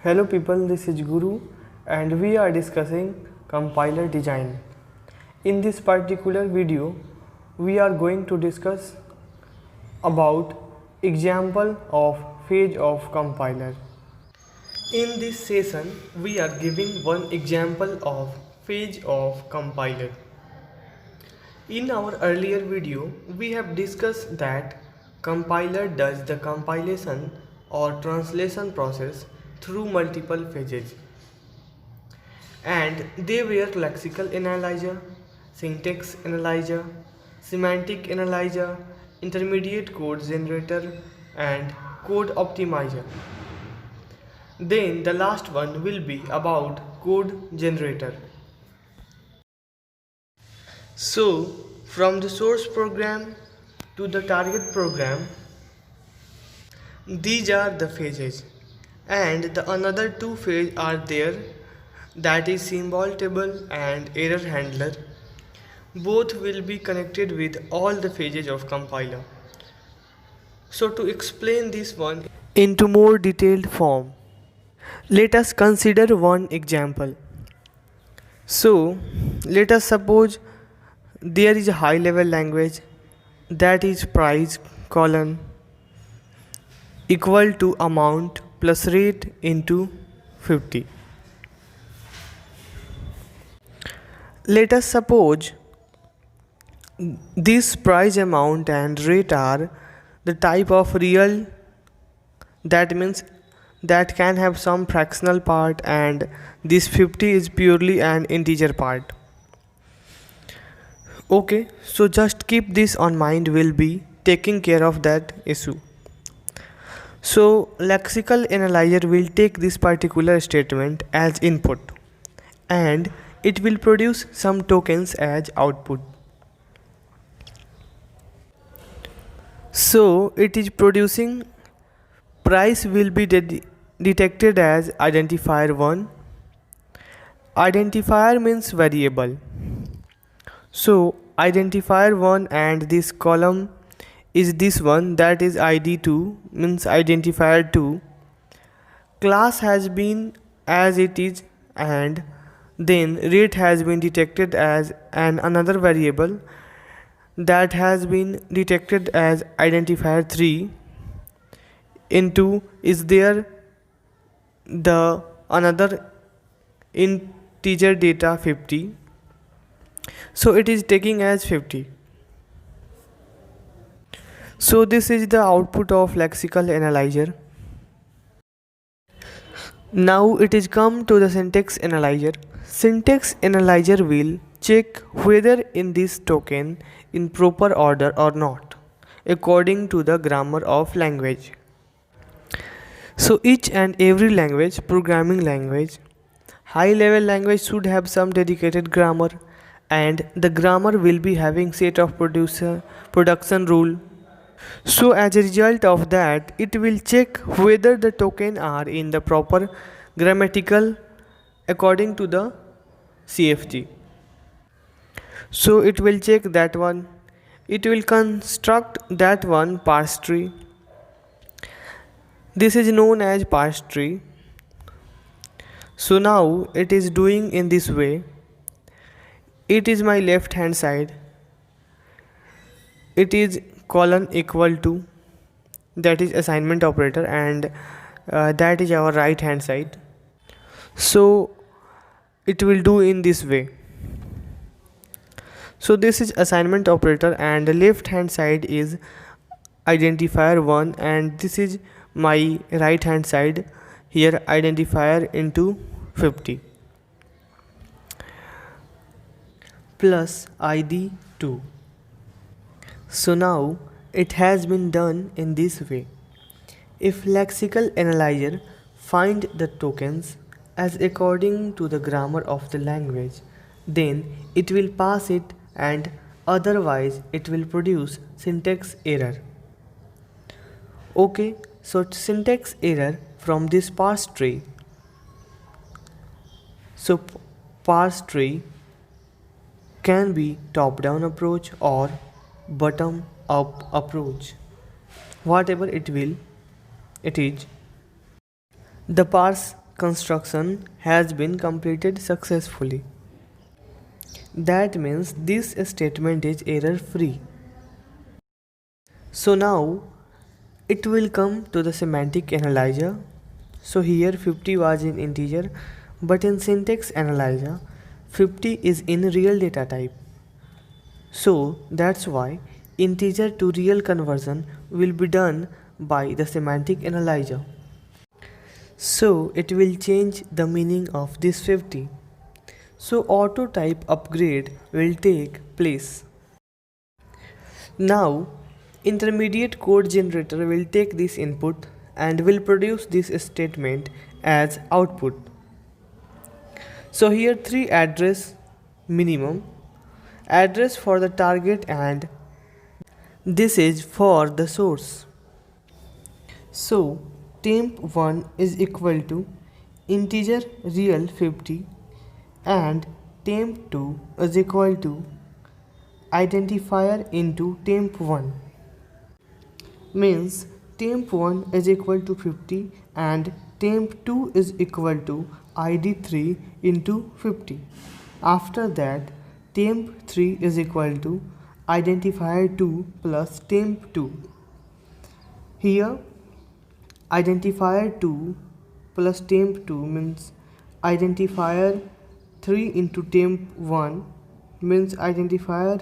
Hello people, this is Guru and we are discussing compiler design. In this particular video, we are going to discuss about example of phase of compiler. In this session, we are giving one example of phase of compiler. In our earlier video, we have discussed that compiler does the compilation or translation process through multiple phases, and they were lexical analyzer, syntax analyzer, semantic analyzer, intermediate code generator, and code optimizer. Then the last one will be about code generator. So, from the source program to the target program, these are the phases, and the another two phases are there, that is symbol table and error handler. Both will be connected with all the phases of compiler. So to explain this one into more detailed form, let us consider one example. So let us suppose there is a high level language that is price colon equal to amount plus rate into 50. Let us suppose this price amount and rate are the type of real, that means that can have some fractional part, and this 50 is purely an integer part. Okay, so just keep this on mind, will be taking care of that issue. So lexical analyzer will take this particular statement as input and it will produce some tokens as output. So it is producing price will be detected as identifier 1. Identifier means variable. So identifier 1 and this column is this one, that is id2 means identifier 2. Class has been as it is, and then rate has been detected as another variable that has been detected as identifier 3. Into is there the another integer data 50, so it is taking as 50. So this is the output of lexical analyzer. Now it is come to the syntax analyzer. Syntax analyzer will check whether in this token in proper order or not, according to the grammar of language. So each and every language, programming language, high level language should have some dedicated grammar, and the grammar will be having set of production rule. So as a result of that, it will check whether the token are in the proper grammatical according to the CFG. So it will check that one. It will construct that one parse tree. This is known as parse tree. So now it is doing in this way. It is my left hand side. It is colon equal to, that is assignment operator, and that is our right hand side. So it will do in this way. So this is assignment operator and the left hand side is identifier 1, and this is my right hand side, here identifier into 50 plus id 2. So now it has been done in this way. If lexical analyzer find the tokens as according to the grammar of the language, then it will pass it, and otherwise it will produce syntax error. Okay, so syntax error from this parse tree. So parse tree can be top down approach or bottom up approach, whatever it is. The parse construction has been completed successfully. That means this statement is error free. So now it will come to the semantic analyzer. So here 50 was in integer, but in syntax analyzer 50 is in real data type. So that's why integer to real conversion will be done by the semantic analyzer. So it will change the meaning of this 50. So auto type upgrade will take place. Now intermediate code generator will take this input and will produce this statement as output. So here three address minimum, address for the target, and this is for the source. So temp1 is equal to integer real 50 and temp2 is equal to identifier into temp1, means temp1 is equal to 50 and temp2 is equal to id3 into 50. After that temp3 is equal to identifier 2 plus temp2. Here identifier 2 plus temp2 means identifier 3 into temp1 means identifier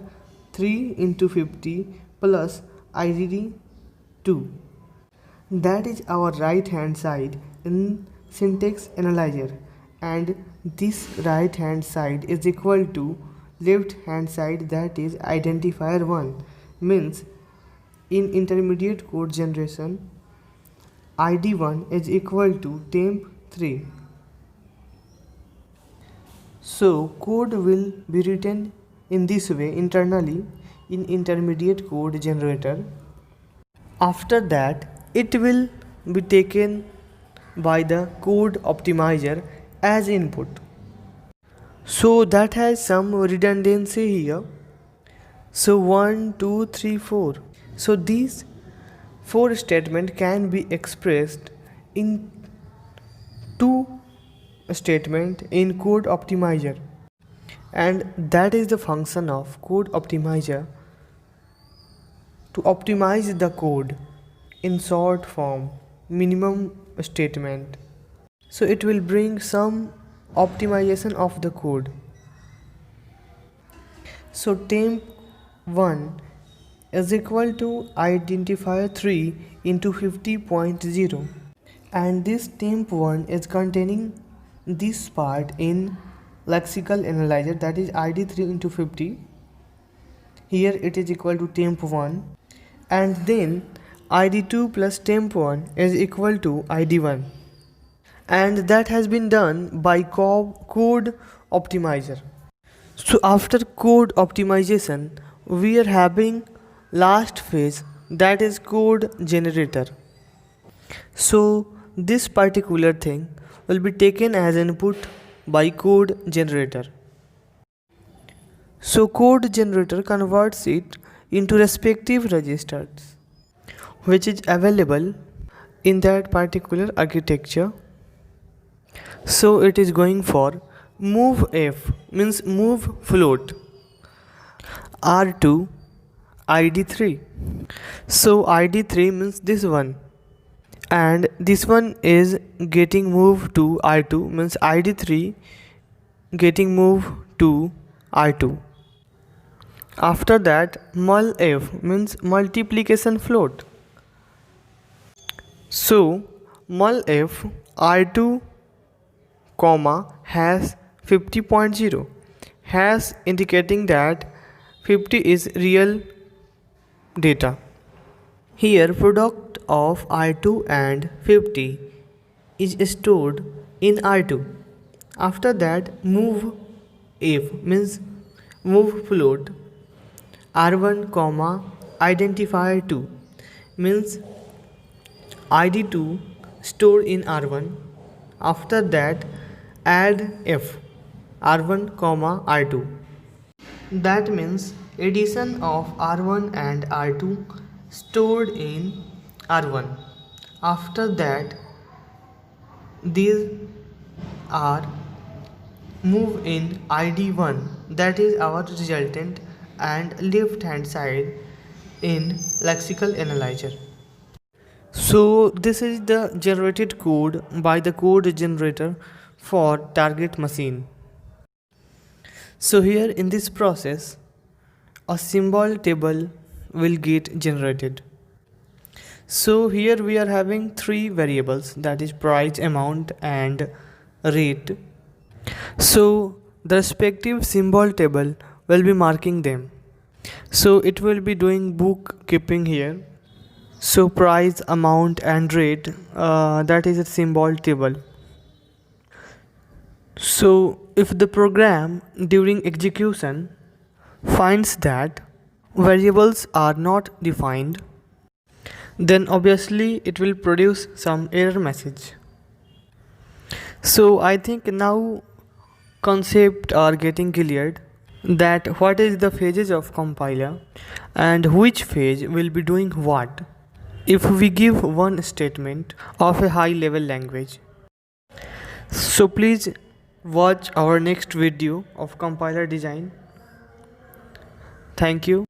3 into 50 plus id 2. That is our right hand side in syntax analyzer, and this right hand side is equal to left hand side, that is identifier 1, means in intermediate code generation id1 is equal to temp3. So code will be written in this way internally in intermediate code generator. After that it will be taken by the code optimizer as input. So that has some redundancy here. So 1, 2, 3, 4. So these 4 statements can be expressed in 2 statements in code optimizer, and that is the function of code optimizer, to optimize the code in short form minimum statement. So it will bring some optimization of the code. So temp1 is equal to identifier 3 into 50.0, and this temp1 is containing this part in lexical analyzer, that is id3 into 50. Here it is equal to temp1, and then id2 plus temp1 is equal to id1, and that has been done by code optimizer. So after code optimization we are having last phase, that is code generator. So this particular thing will be taken as input by code generator. So code generator converts it into respective registers which is available in that particular architecture. So it is going for move f means move float r2 id3. So id3 means this one, and this one is getting moved to r2 means id3 getting moved to r2. After that mul f means multiplication float. So mul f r2 comma has 50.0 has indicating that 50 is real data. Here product of r2 and 50 is stored in r2. After that move f means move float r1 comma identifier 2 means id2 stored in r1. After that add f r1 comma r2, that means addition of r1 and r2 stored in r1. After that these are move in ID1, that is our resultant, and left hand side in lexical analyzer. So this is the generated code by the code generator for target machine. So here in this process, a symbol table will get generated. So here we are having three variables, that is price, amount and rate. So the respective symbol table will be marking them. So it will be doing bookkeeping here. So price, amount and rate, that is a symbol table. So if the program during execution finds that variables are not defined, then obviously it will produce some error message. So I think now concepts are getting cleared, that what is the phases of compiler and which phase will be doing what if we give one statement of a high level language. So please watch our next video of compiler design. Thank you.